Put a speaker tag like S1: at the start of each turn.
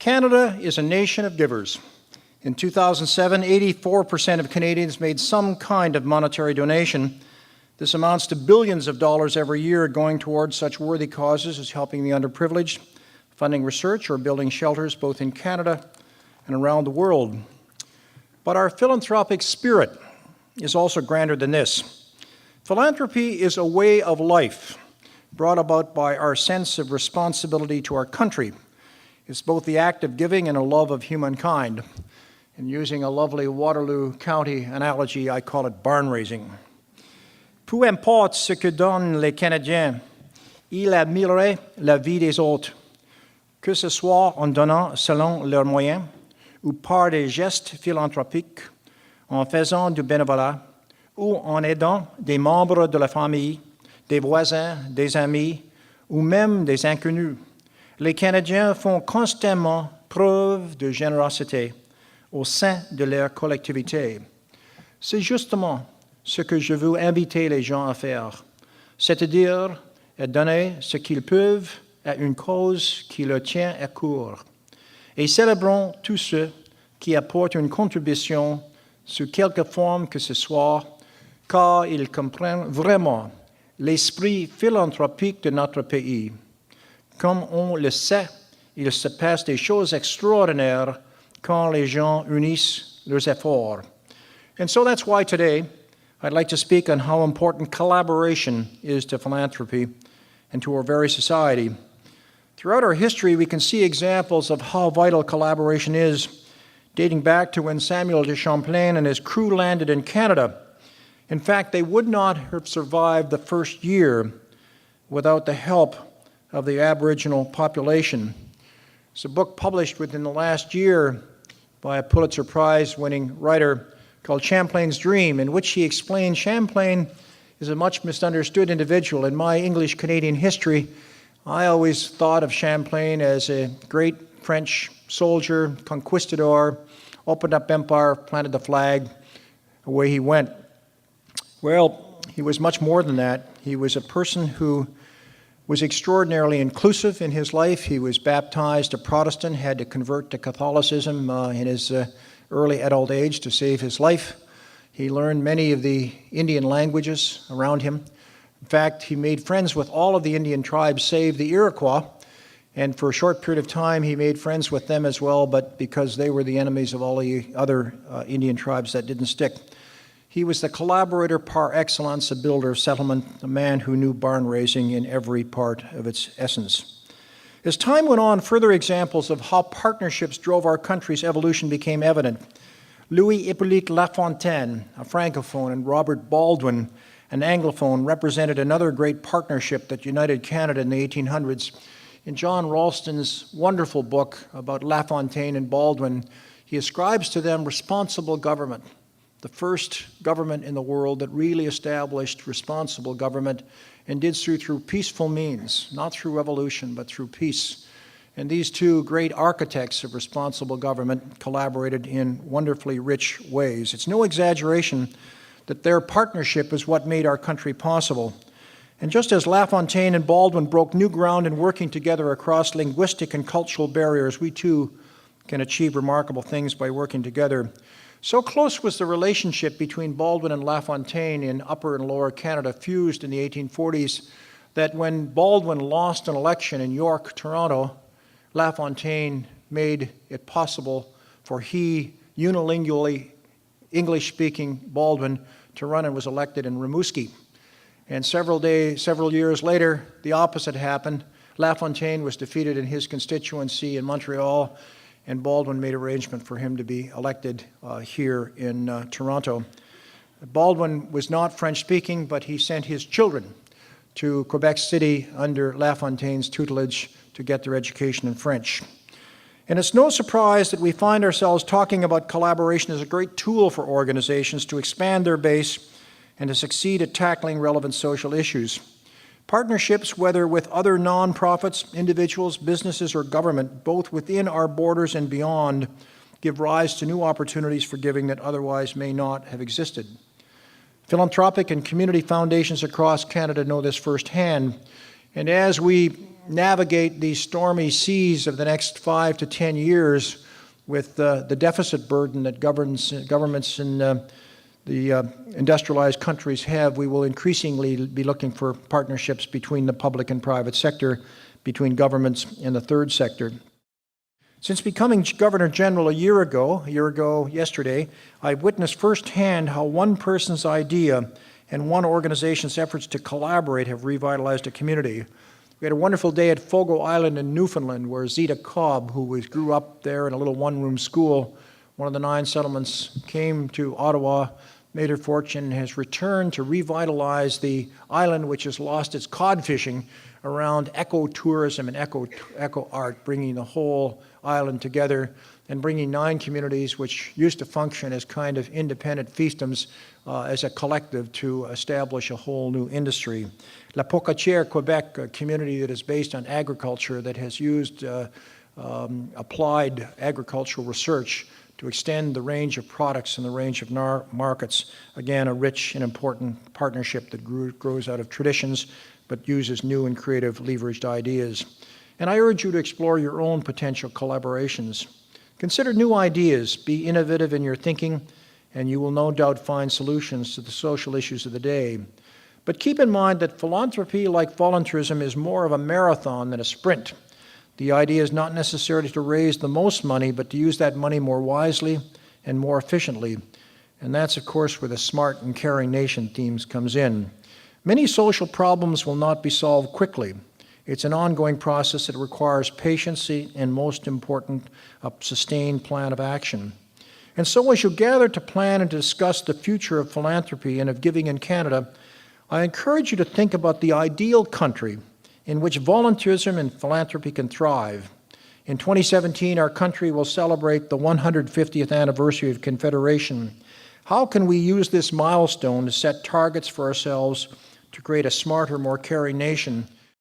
S1: Canada is a nation of givers. In 2007, 84% of Canadians made some kind of monetary donation. This amounts to billions of dollars every year going towards such worthy causes as helping the underprivileged, funding research, or building shelters both in Canada and around the world. But our philanthropic spirit is also grander than this. Philanthropy is a way of life brought about by our sense of responsibility to our country. It's both the act of giving and a love of humankind. And using a lovely Waterloo County analogy, I call it barn raising. Peu importe ce que donnent les Canadiens, ils admireraient la vie des autres, que ce soit en donnant selon leurs moyens ou par des gestes philanthropiques, en faisant du bénévolat ou en aidant des membres de la famille, des voisins, des amis ou même des inconnus. Les Canadiens font constamment preuve de générosité au sein de leur collectivité. C'est justement ce que je veux inviter les gens à faire, c'est-à-dire à donner ce qu'ils peuvent à une cause qui leur tient à cœur. Et célébrons tous ceux qui apportent une contribution sous quelque forme que ce soit, car ils comprennent vraiment l'esprit philanthropique de notre pays. Comme on le sait, il se passe des choses extraordinaires quand les gens unissent leurs efforts. And so that's why today I'd like to speak on how important collaboration is to philanthropy and to our very society. Throughout our history, we can see examples of how vital collaboration is, dating back to when Samuel de Champlain and his crew landed in Canada. In fact, they would not have survived the first year without the help of the Aboriginal population. It's a book published within the last year by a Pulitzer Prize-winning writer called Champlain's Dream, in which he explained Champlain is a much misunderstood individual. In my English-Canadian history, I always thought of Champlain as a great French soldier, conquistador, opened up empire, planted the flag, away he went. Well, he was much more than that. He was a person who was extraordinarily inclusive in his life. He was baptized a Protestant, had to convert to Catholicism in his early adult age to save his life. He learned many of the Indian languages around him. In fact, he made friends with all of the Indian tribes save the Iroquois, and for a short period of time he made friends with them as well, but because they were the enemies of all the other Indian tribes, that didn't stick. He was the collaborator par excellence, a builder of settlement, a man who knew barn raising in every part of its essence. As time went on, further examples of how partnerships drove our country's evolution became evident. Louis Hippolyte Lafontaine, a Francophone, and Robert Baldwin, an Anglophone, represented another great partnership that united Canada in the 1800s. In John Ralston's wonderful book about Lafontaine and Baldwin, he ascribes to them responsible government, the first government in the world that really established responsible government and did so through peaceful means, not through revolution, but through peace. And these two great architects of responsible government collaborated in wonderfully rich ways. It's no exaggeration that their partnership is what made our country possible. And just as Lafontaine and Baldwin broke new ground in working together across linguistic and cultural barriers, we too can achieve remarkable things by working together. So close was the relationship between Baldwin and Lafontaine in Upper and Lower Canada, fused in the 1840s, that when Baldwin lost an election in York, Toronto, Lafontaine made it possible for he, unilingually English-speaking Baldwin, to run and was elected in Rimouski. And several years later, the opposite happened. Lafontaine was defeated in his constituency in Montreal, and Baldwin made arrangement for him to be elected here in Toronto. Baldwin was not French-speaking, but he sent his children to Quebec City under Lafontaine's tutelage to get their education in French. And it's no surprise that we find ourselves talking about collaboration as a great tool for organizations to expand their base and to succeed at tackling relevant social issues. Partnerships, whether with other nonprofits, individuals, businesses, or government, both within our borders and beyond, give rise to new opportunities for giving that otherwise may not have existed. Philanthropic and community foundations across Canada know this firsthand. And as we navigate these stormy seas of the next 5 to 10 years with the deficit burden that governments in the industrialized countries have, we will increasingly be looking for partnerships between the public and private sector, between governments and the third sector. Since becoming Governor General a year ago yesterday, I've witnessed firsthand how one person's idea and one organization's efforts to collaborate have revitalized a community. We had a wonderful day at Fogo Island in Newfoundland, where Zita Cobb, who grew up there in a little one-room school, one of the 9 settlements, came to Ottawa, made her fortune, and has returned to revitalize the island, which has lost its cod fishing, around ecotourism and eco art, bringing the whole island together and bringing 9 communities which used to function as kind of independent fiefdoms as a collective to establish a whole new industry. La Pocatière, Quebec, a community that is based on agriculture that has used applied agricultural research to extend the range of products and the range of markets. Again, a rich and important partnership that grows out of traditions but uses new and creative leveraged ideas. And I urge you to explore your own potential collaborations. Consider new ideas, be innovative in your thinking, and you will no doubt find solutions to the social issues of the day. But keep in mind that philanthropy, like volunteerism, is more of a marathon than a sprint. The idea is not necessarily to raise the most money, but to use that money more wisely and more efficiently. And that's, of course, where the smart and caring nation themes comes in. Many social problems will not be solved quickly. It's an ongoing process that requires patience and, most important, a sustained plan of action. And so as you gather to plan and discuss the future of philanthropy and of giving in Canada, I encourage you to think about the ideal country in which volunteerism and philanthropy can thrive. In 2017, our country will celebrate the 150th anniversary of Confederation. How can we use this milestone to set targets for ourselves to create a smarter, more caring nation